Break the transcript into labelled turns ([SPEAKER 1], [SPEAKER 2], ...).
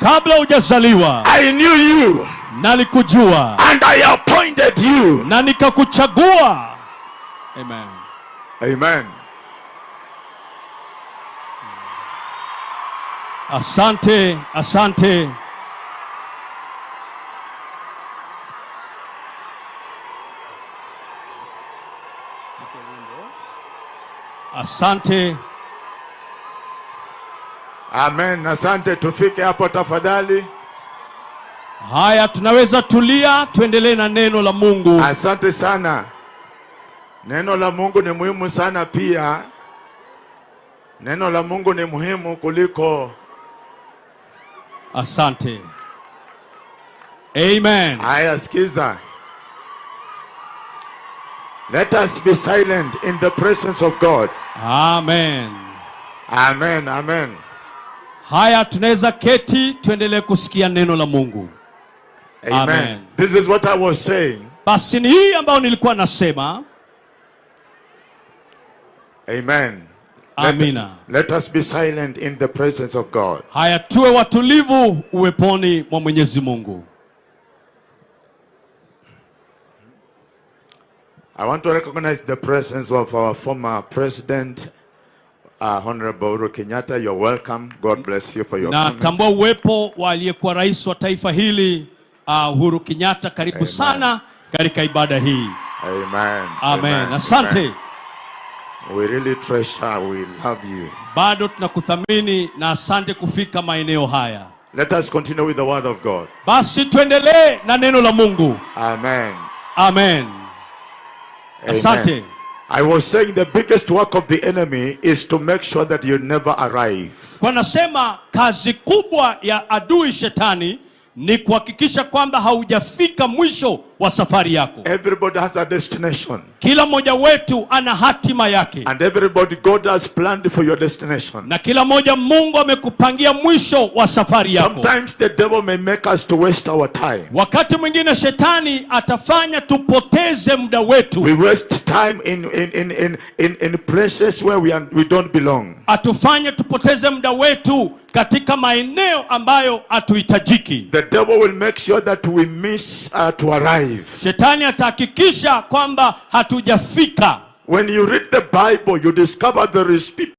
[SPEAKER 1] kabla hujazaliwa
[SPEAKER 2] I knew you.
[SPEAKER 1] nalikujua,
[SPEAKER 2] And I appointed you.
[SPEAKER 1] na nikakuchagua. Amen.
[SPEAKER 2] Amen.
[SPEAKER 1] Asante, asante. Asante.
[SPEAKER 2] Amen. Asante, tufike hapo tafadhali.
[SPEAKER 1] Haya, tunaweza tulia, tuendelee na neno la Mungu.
[SPEAKER 2] Asante sana. Neno la Mungu ni muhimu sana pia. Neno la Mungu ni muhimu kuliko.
[SPEAKER 1] Asante. Amen.
[SPEAKER 2] Haya, sikiza. Let us be silent in the presence of God.
[SPEAKER 1] Amen.
[SPEAKER 2] Amen. Amen.
[SPEAKER 1] Haya, tunaweza keti, tuendelee kusikia neno la Mungu.
[SPEAKER 2] Amen.
[SPEAKER 1] Amen.
[SPEAKER 2] This is what I was saying.
[SPEAKER 1] Basi ni hii ambayo nilikuwa nasema.
[SPEAKER 2] Amen.
[SPEAKER 1] Amina.
[SPEAKER 2] Let us be silent in the presence of God.
[SPEAKER 1] Haya, tuwe watulivu uweponi mwa Mwenyezi Mungu.
[SPEAKER 2] I want to recognize the presence of our former president, Honorable Uhuru Kenyatta. You're welcome. God bless you for your coming.
[SPEAKER 1] Natambua uwepo wa aliyekuwa rais wa taifa hili, Uhuru Kenyatta. Karibu
[SPEAKER 2] Amen.
[SPEAKER 1] sana katika ibada hii.
[SPEAKER 2] Amen.
[SPEAKER 1] Amen. Asante.
[SPEAKER 2] Amen. We really treasure, we love you.
[SPEAKER 1] Bado tunakuthamini na asante kufika maeneo haya.
[SPEAKER 2] Let us continue with the word of God.
[SPEAKER 1] Basi tuendelee na neno la Mungu.
[SPEAKER 2] Amen.
[SPEAKER 1] Amen. Asante.
[SPEAKER 2] Amen. I was saying the biggest work of the enemy is to make sure that you never arrive.
[SPEAKER 1] Kwa nasema kazi kubwa ya adui shetani ni kuhakikisha kwamba haujafika mwisho wa safari yako.
[SPEAKER 2] Everybody has a destination.
[SPEAKER 1] Kila mmoja wetu ana hatima yake.
[SPEAKER 2] And everybody, God has planned for your destination.
[SPEAKER 1] Na kila mmoja Mungu amekupangia mwisho wa safari yako.
[SPEAKER 2] Sometimes the devil may make us to waste our time.
[SPEAKER 1] Wakati mwingine shetani atafanya tupoteze muda wetu.
[SPEAKER 2] We waste time in places where we don't belong.
[SPEAKER 1] Atufanye tupoteze muda wetu katika maeneo ambayo hatuhitajiki.
[SPEAKER 2] The devil will make sure that we miss to arrive.
[SPEAKER 1] Shetani atahakikisha kwamba hatujafika.
[SPEAKER 2] When you read the Bible, you discover there is people